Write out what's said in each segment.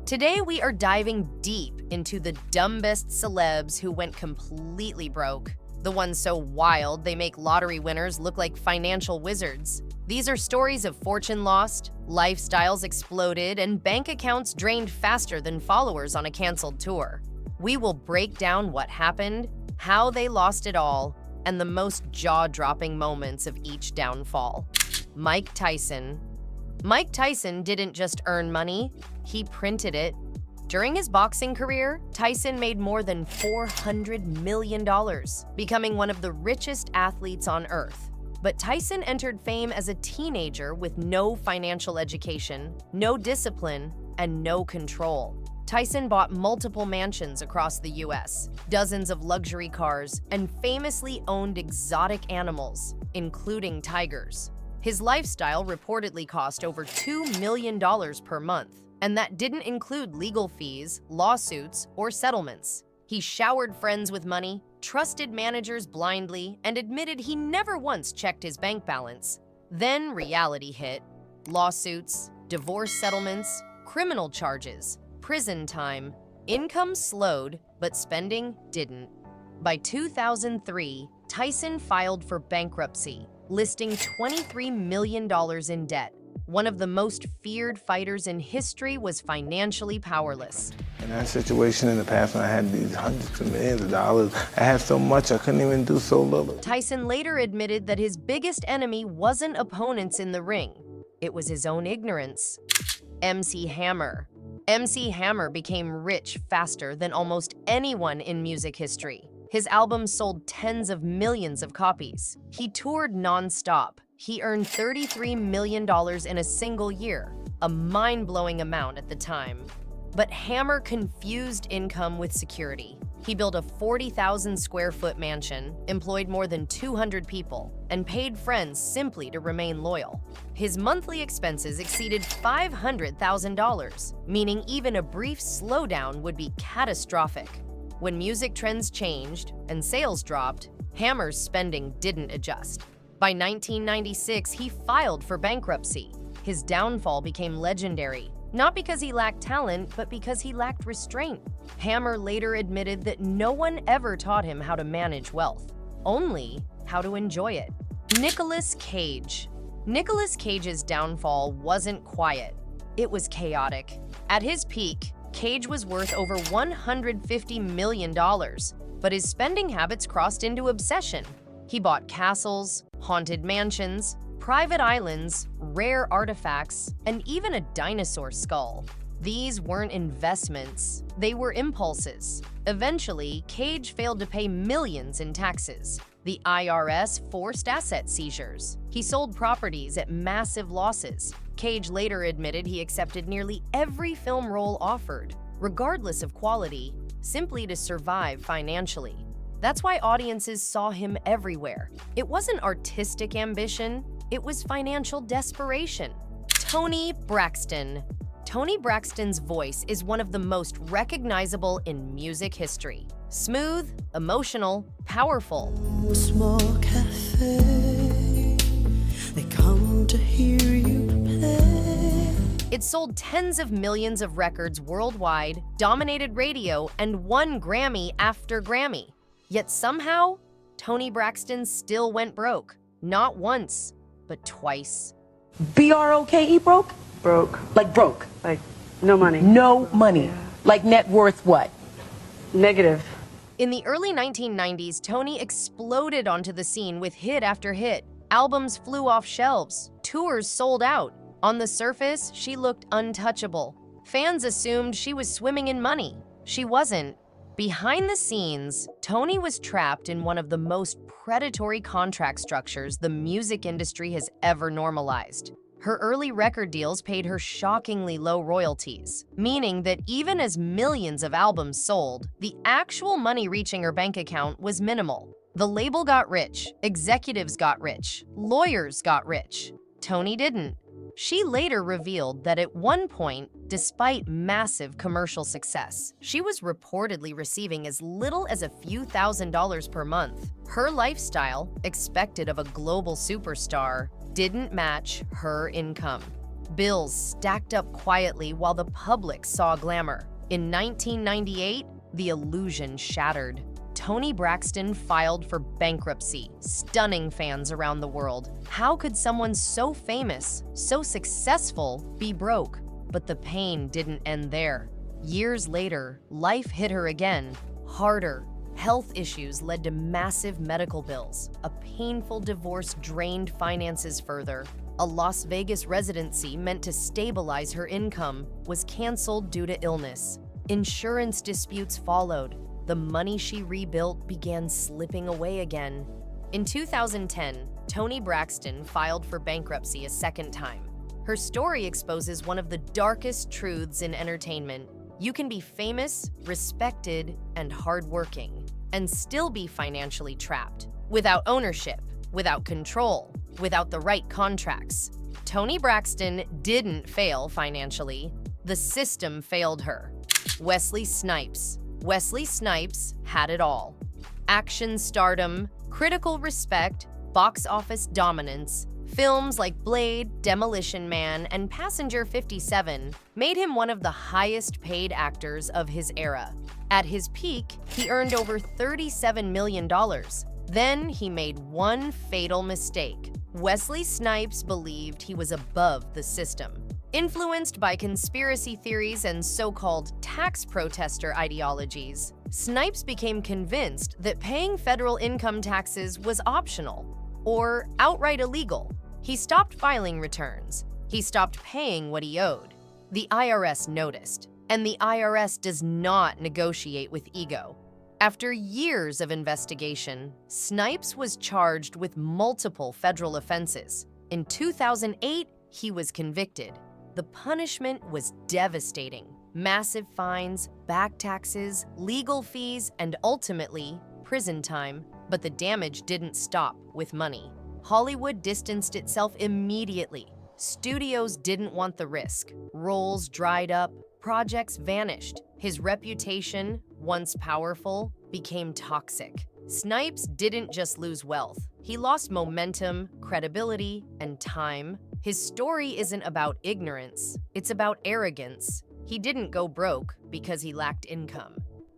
Today, we are diving deep into the dumbest celebs who went completely broke. The ones so wild they make lottery winners look like financial wizards. These are stories of fortune lost, lifestyles exploded, and bank accounts drained faster than followers on a canceled tour. We will break down what happened, how they lost it all, and the most jaw-dropping moments of each downfall. Mike Tyson. Mike Tyson didn't just earn money, he printed it. During his boxing career, Tyson made more than $400 million, becoming one of the richest athletes on earth. But Tyson entered fame as a teenager with no financial education, no discipline, and no control. Tyson bought multiple mansions across the US, dozens of luxury cars, and famously owned exotic animals, including tigers. His lifestyle reportedly cost over $2 million per month, and that didn't include legal fees, lawsuits, or settlements. He showered friends with money, trusted managers blindly, and admitted he never once checked his bank balance. Then reality hit. Lawsuits, divorce settlements, criminal charges, prison time. Income slowed, but spending didn't. By 2003, Tyson filed for bankruptcy, listing $23 million in debt. One of the most feared fighters in history was financially powerless. In that situation in the past when I had these hundreds of millions of dollars, I had so much I couldn't even do so little. Tyson later admitted that his biggest enemy wasn't opponents in the ring. It was his own ignorance. MC Hammer. MC Hammer became rich faster than almost anyone in music history. His albums sold tens of millions of copies. He toured non-stop. He earned $33 million in a single year, a mind-blowing amount at the time. But Hammer confused income with security. He built a 40,000 square foot mansion, employed more than 200 people, and paid friends simply to remain loyal. His monthly expenses exceeded $500,000, meaning even a brief slowdown would be catastrophic. When music trends changed and sales dropped, Hammer's spending didn't adjust. By 1996, he filed for bankruptcy. His downfall became legendary, not because he lacked talent, but because he lacked restraint. Hammer later admitted that no one ever taught him how to manage wealth, only how to enjoy it. Nicolas Cage. Nicolas Cage's downfall wasn't quiet. It was chaotic. At his peak, Cage was worth over $150 million, but his spending habits crossed into obsession. He bought castles, haunted mansions, private islands, rare artifacts, and even a dinosaur skull. These weren't investments, they were impulses. Eventually, Cage failed to pay millions in taxes. The IRS forced asset seizures. He sold properties at massive losses. Cage later admitted he accepted nearly every film role offered, regardless of quality, simply to survive financially. That's why audiences saw him everywhere. It wasn't artistic ambition, it was financial desperation. Toni Braxton. Toni Braxton's voice is one of the most recognizable in music history. Smooth, emotional, powerful. Small cafe, they come to hear you play. It sold tens of millions of records worldwide, dominated radio, and won Grammy after Grammy. Yet somehow, Toni Braxton still went broke. Not once, but twice. B-R-O-K-E broke? Broke. Like broke? Like, no money. No money. Yeah. Like net worth what? Negative. In the early 1990s, Toni exploded onto the scene with hit after hit. Albums flew off shelves. Tours sold out. On the surface, she looked untouchable. Fans assumed she was swimming in money. She wasn't. Behind the scenes, Toni was trapped in one of the most predatory contract structures the music industry has ever normalized. Her early record deals paid her shockingly low royalties, meaning that even as millions of albums sold, the actual money reaching her bank account was minimal. The label got rich, executives got rich, lawyers got rich. Toni didn't. She later revealed that at one point, despite massive commercial success, she was reportedly receiving as little as a few $1,000s per month. Her lifestyle, expected of a global superstar, didn't match her income. Bills stacked up quietly while the public saw glamour. In 1998, the illusion shattered. Toni Braxton filed for bankruptcy, stunning fans around the world. How could someone so famous, so successful, be broke? But the pain didn't end there. Years later, life hit her again, harder. Health issues led to massive medical bills. A painful divorce drained finances further. A Las Vegas residency meant to stabilize her income was canceled due to illness. Insurance disputes followed. The money she rebuilt began slipping away again. In 2010, Toni Braxton filed for bankruptcy a second time. Her story exposes one of the darkest truths in entertainment. You can be famous, respected, and hardworking, and still be financially trapped, without ownership, without control, without the right contracts. Toni Braxton didn't fail financially. The system failed her. Wesley Snipes. Wesley Snipes had it all. Action stardom, critical respect, box office dominance. Films like Blade, Demolition Man, and Passenger 57 made him one of the highest-paid actors of his era. At his peak, he earned over $37 million. Then he made one fatal mistake. Wesley Snipes believed he was above the system. Influenced by conspiracy theories and so-called tax protester ideologies, Snipes became convinced that paying federal income taxes was optional or outright illegal. He stopped filing returns. He stopped paying what he owed. The IRS noticed, and the IRS does not negotiate with ego. After years of investigation, Snipes was charged with multiple federal offenses. In 2008, he was convicted. The punishment was devastating. Massive fines, back taxes, legal fees, and ultimately, prison time. But the damage didn't stop with money. Hollywood distanced itself immediately. Studios didn't want the risk. Roles dried up, projects vanished. His reputation, once powerful, became toxic. Snipes didn't just lose wealth. He lost momentum, credibility, and time. His story isn't about ignorance, it's about arrogance. He didn't go broke because he lacked income.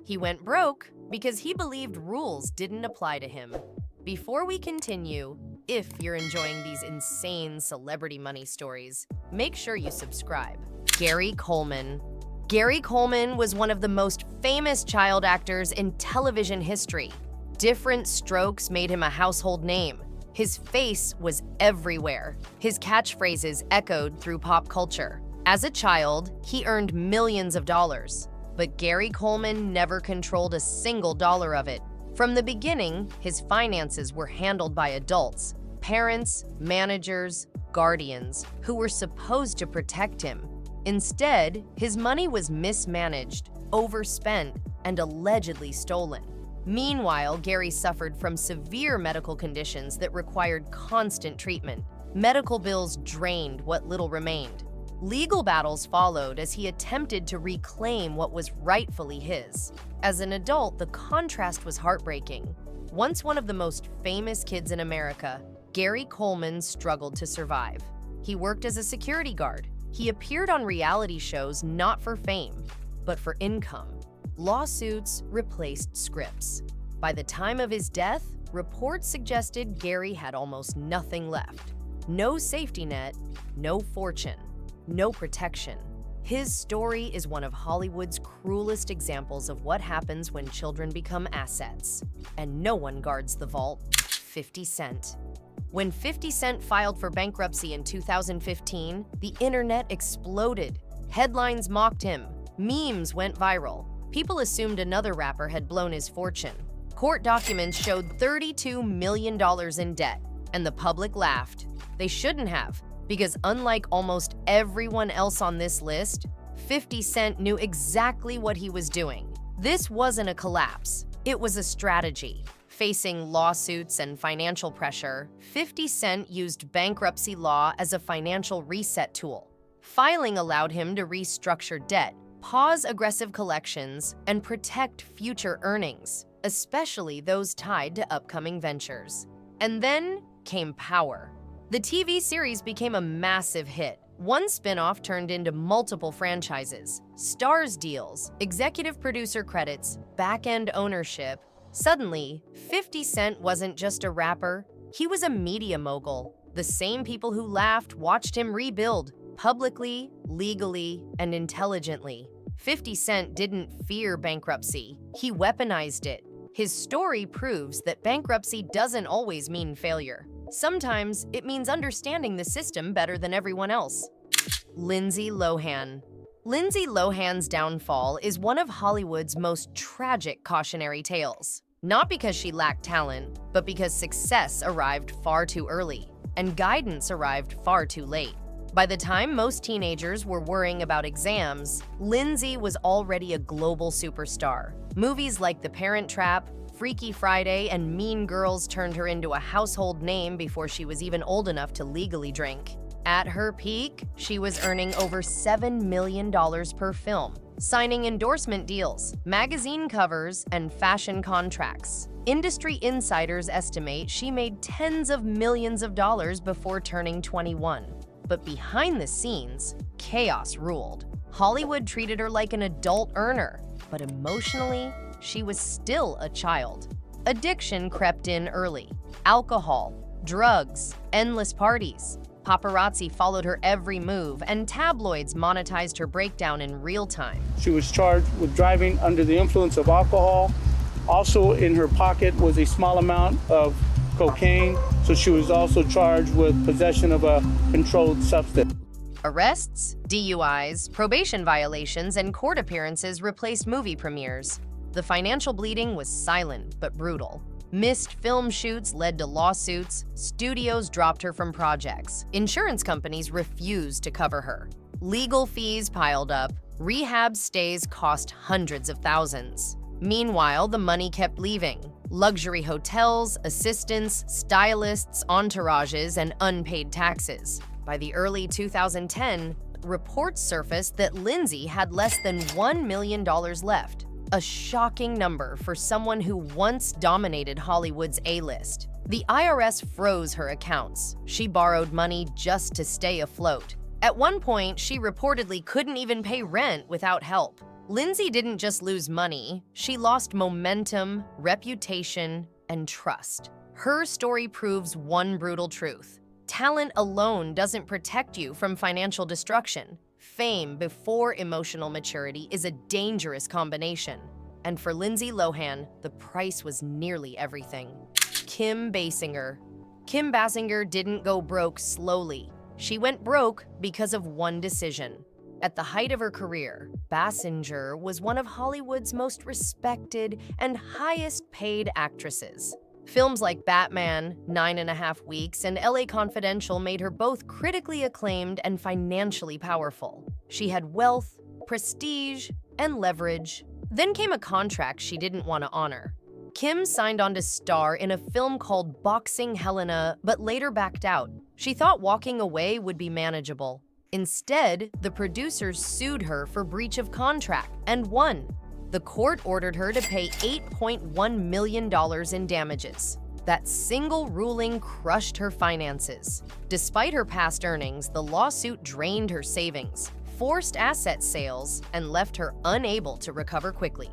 He went broke because he believed rules didn't apply to him. Before we continue, if you're enjoying these insane celebrity money stories, make sure you subscribe. Gary Coleman. Gary Coleman was one of the most famous child actors in television history. Different strokes made him a household name. His face was everywhere. His catchphrases echoed through pop culture. As a child, he earned millions of dollars. But Gary Coleman never controlled a single dollar of it. From the beginning, his finances were handled by adults, parents, managers, guardians, who were supposed to protect him. Instead, his money was mismanaged, overspent, and allegedly stolen. Meanwhile, Gary suffered from severe medical conditions that required constant treatment. Medical bills drained what little remained. Legal battles followed as he attempted to reclaim what was rightfully his. As an adult, the contrast was heartbreaking. Once one of the most famous kids in America, Gary Coleman struggled to survive. He worked as a security guard. He appeared on reality shows not for fame, but for income. Lawsuits replaced scripts. By the time of his death, reports suggested Gary had almost nothing left. No safety net, no fortune, no protection. His story is one of Hollywood's cruelest examples of what happens when children become assets, and no one guards the vault. 50 Cent. When 50 Cent filed for bankruptcy in 2015, the internet exploded. Headlines mocked him. Memes went viral. People assumed another rapper had blown his fortune. Court documents showed $32 million in debt, and the public laughed. They shouldn't have, because unlike almost everyone else on this list, 50 Cent knew exactly what he was doing. This wasn't a collapse, it was a strategy. Facing lawsuits and financial pressure, 50 Cent used bankruptcy law as a financial reset tool. Filing allowed him to restructure debt, pause aggressive collections, and protect future earnings, especially those tied to upcoming ventures. And then came power. The TV series became a massive hit. One spin-off turned into multiple franchises, stars deals, executive producer credits, back-end ownership. Suddenly, 50 Cent wasn't just a rapper, he was a media mogul. The same people who laughed watched him rebuild, publicly, legally, and intelligently. 50 Cent didn't fear bankruptcy, he weaponized it. His story proves that bankruptcy doesn't always mean failure. Sometimes it means understanding the system better than everyone else. Lindsay Lohan. Lindsay Lohan's downfall is one of Hollywood's most tragic cautionary tales. Not because she lacked talent, but because success arrived far too early, and guidance arrived far too late. By the time most teenagers were worrying about exams, Lindsay was already a global superstar. Movies like The Parent Trap, Freaky Friday, and Mean Girls turned her into a household name before she was even old enough to legally drink. At her peak, she was earning over $7 million per film, signing endorsement deals, magazine covers, and fashion contracts. Industry insiders estimate she made tens of millions of dollars before turning 21. But behind the scenes, chaos ruled. Hollywood treated her like an adult earner, but emotionally, she was still a child. Addiction crept in early. Alcohol, drugs, endless parties. Paparazzi followed her every move, and tabloids monetized her breakdown in real time. She was charged with driving under the influence of alcohol. Also in her pocket was a small amount of cocaine, so she was also charged with possession of a controlled substance. Arrests, DUIs, probation violations, and court appearances replaced movie premieres. The financial bleeding was silent but brutal. Missed film shoots led to lawsuits, studios dropped her from projects, insurance companies refused to cover her. Legal fees piled up, rehab stays cost hundreds of thousands. Meanwhile, the money kept leaving. Luxury hotels, assistants, stylists, entourages, and unpaid taxes. By the early 2010, reports surfaced that Lindsay had less than $1 million left. A shocking number for someone who once dominated Hollywood's A-list. The IRS froze her accounts. She borrowed money just to stay afloat. At one point, she reportedly couldn't even pay rent without help. Lindsay didn't just lose money, she lost momentum, reputation, and trust. Her story proves one brutal truth. Talent alone doesn't protect you from financial destruction. Fame before emotional maturity is a dangerous combination. And for Lindsay Lohan, the price was nearly everything. Kim Basinger. Kim Basinger didn't go broke slowly. She went broke because of one decision. At the height of her career, Basinger was one of Hollywood's most respected and highest-paid actresses. Films like Batman, 9.5 Weeks, and LA Confidential made her both critically acclaimed and financially powerful. She had wealth, prestige, and leverage. Then came a contract she didn't want to honor. Kim signed on to star in a film called Boxing Helena, but later backed out. She thought walking away would be manageable. Instead, the producers sued her for breach of contract and won. The court ordered her to pay $8.1 million in damages. That single ruling crushed her finances. Despite her past earnings, the lawsuit drained her savings, forced asset sales, and left her unable to recover quickly.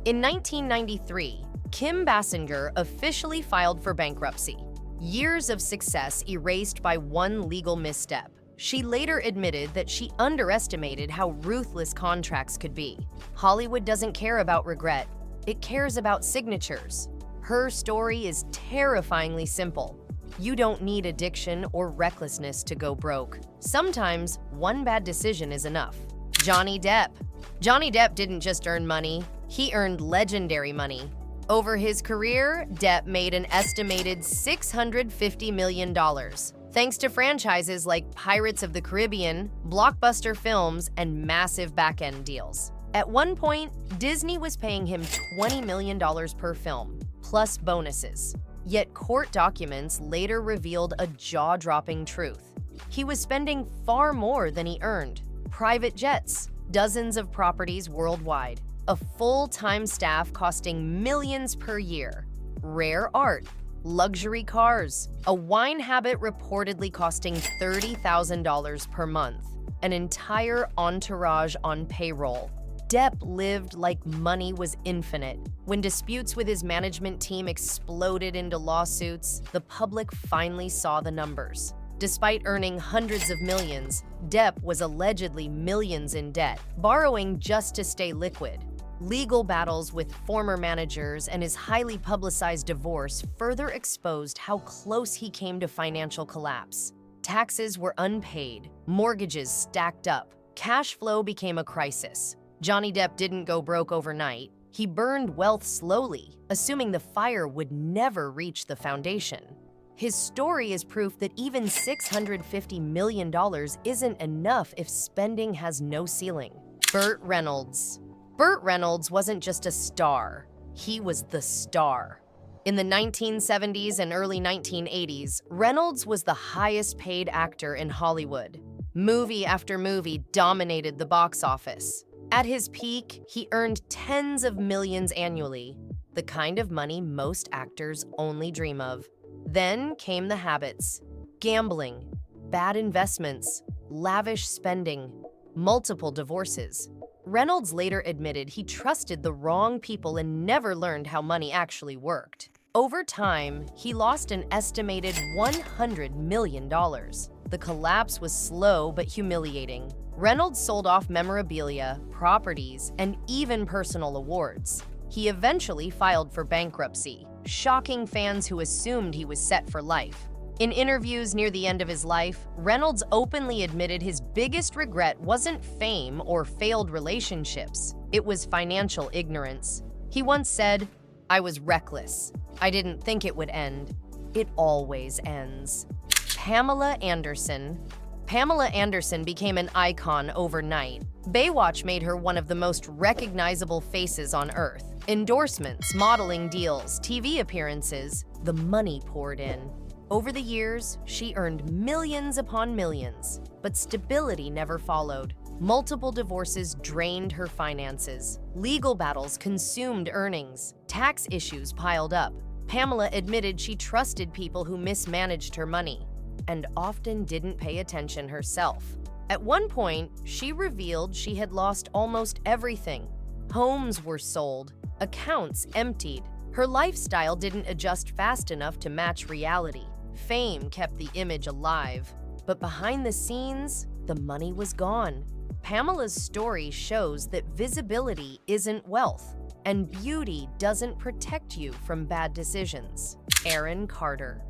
In 1993, Kim Basinger officially filed for bankruptcy. Years of success erased by one legal misstep. She later admitted that she underestimated how ruthless contracts could be. Hollywood doesn't care about regret, it cares about signatures. Her story is terrifyingly simple. You don't need addiction or recklessness to go broke. Sometimes, one bad decision is enough. Johnny Depp. Johnny Depp didn't just earn money, he earned legendary money. Over his career, Depp made an estimated $650 million. Thanks to franchises like Pirates of the Caribbean, blockbuster films, and massive back-end deals. At one point, Disney was paying him $20 million per film, plus bonuses. Yet court documents later revealed a jaw-dropping truth. He was spending far more than he earned. Private jets, dozens of properties worldwide, a full-time staff costing millions per year, rare art, luxury cars, a wine habit reportedly costing $30,000 per month, an entire entourage on payroll. Depp lived like money was infinite. When disputes with his management team exploded into lawsuits, the public finally saw the numbers. Despite earning hundreds of millions, Depp was allegedly millions in debt, borrowing just to stay liquid. Legal battles with former managers and his highly publicized divorce further exposed how close he came to financial collapse. Taxes were unpaid, mortgages stacked up, cash flow became a crisis. Johnny Depp didn't go broke overnight. He burned wealth slowly, assuming the fire would never reach the foundation. His story is proof that even $650 million isn't enough if spending has no ceiling. Burt Reynolds. Burt Reynolds wasn't just a star, he was the star. In the 1970s and early 1980s, Reynolds was the highest paid actor in Hollywood. Movie after movie dominated the box office. At his peak, he earned tens of millions annually, the kind of money most actors only dream of. Then came the habits: gambling, bad investments, lavish spending, multiple divorces. Reynolds later admitted he trusted the wrong people and never learned how money actually worked. Over time, he lost an estimated $100 million. The collapse was slow but humiliating. Reynolds sold off memorabilia, properties, and even personal awards. He eventually filed for bankruptcy, shocking fans who assumed he was set for life. In interviews near the end of his life, Reynolds openly admitted his biggest regret wasn't fame or failed relationships, it was financial ignorance. He once said, "I was reckless. I didn't think it would end. It always ends." Pamela Anderson. Pamela Anderson became an icon overnight. Baywatch made her one of the most recognizable faces on Earth. Endorsements, modeling deals, TV appearances, the money poured in. Over the years, she earned millions upon millions, but stability never followed. Multiple divorces drained her finances. Legal battles consumed earnings. Tax issues piled up. Pamela admitted she trusted people who mismanaged her money and often didn't pay attention herself. At one point, she revealed she had lost almost everything. Homes were sold, accounts emptied. Her lifestyle didn't adjust fast enough to match reality. Fame kept the image alive, but behind the scenes, the money was gone. Pamela's story shows that visibility isn't wealth, and beauty doesn't protect you from bad decisions. Aaron Carter.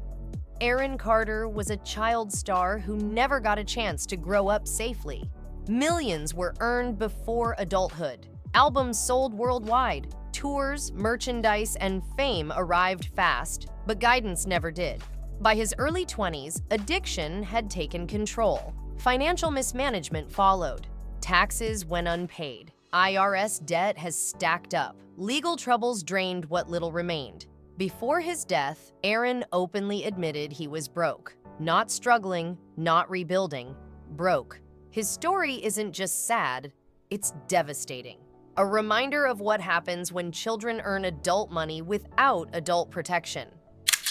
Aaron Carter was a child star who never got a chance to grow up safely. Millions were earned before adulthood. Albums sold worldwide. Tours, merchandise, and fame arrived fast, but guidance never did. By his early 20s, addiction had taken control. Financial mismanagement followed. Taxes went unpaid. IRS debt has stacked up. Legal troubles drained what little remained. Before his death, Aaron openly admitted he was broke. Not struggling, not rebuilding, broke. His story isn't just sad, it's devastating. A reminder of what happens when children earn adult money without adult protection.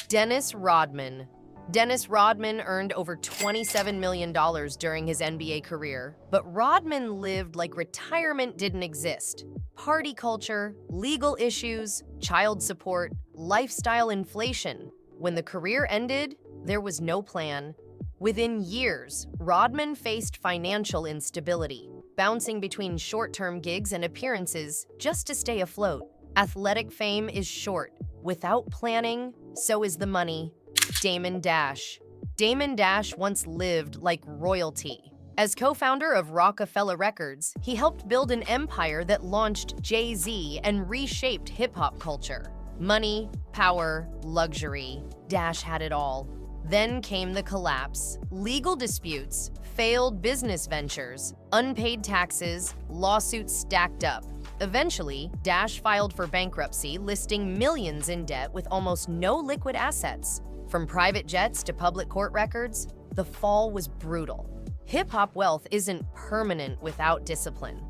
Dennis Rodman. Dennis Rodman earned over $27 million during his NBA career, but Rodman lived like retirement didn't exist. Party culture, legal issues, child support, lifestyle inflation. When the career ended, there was no plan. Within years, Rodman faced financial instability, bouncing between short-term gigs and appearances just to stay afloat. Athletic fame is short. Without planning, so is the money. Damon Dash. Damon Dash once lived like royalty. As co-founder of Rockefeller Records, he helped build an empire that launched Jay-Z and reshaped hip-hop culture. Money, power, luxury. Dash had it all. Then came the collapse. Legal disputes, failed business ventures, unpaid taxes, lawsuits stacked up. Eventually, Dash filed for bankruptcy, listing millions in debt with almost no liquid assets. From private jets to public court records, the fall was brutal. Hip-hop wealth isn't permanent without discipline.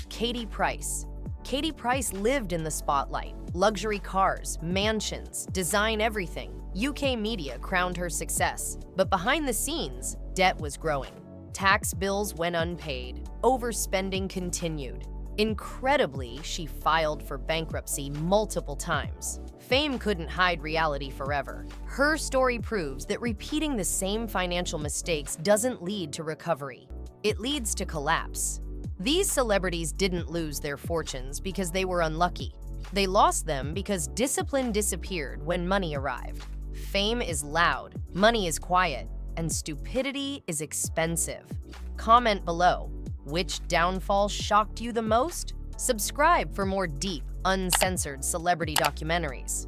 Katie Price. Katie Price lived in the spotlight. Luxury cars, mansions, design everything. UK media crowned her success. But behind the scenes, debt was growing. Tax bills went unpaid. Overspending continued. Incredibly, she filed for bankruptcy multiple times. Fame couldn't hide reality forever. Her story proves that repeating the same financial mistakes doesn't lead to recovery. It leads to collapse. These celebrities didn't lose their fortunes because they were unlucky. They lost them because discipline disappeared when money arrived. Fame is loud, money is quiet, and stupidity is expensive. Comment below, which downfall shocked you the most? Subscribe for more deep, uncensored celebrity documentaries.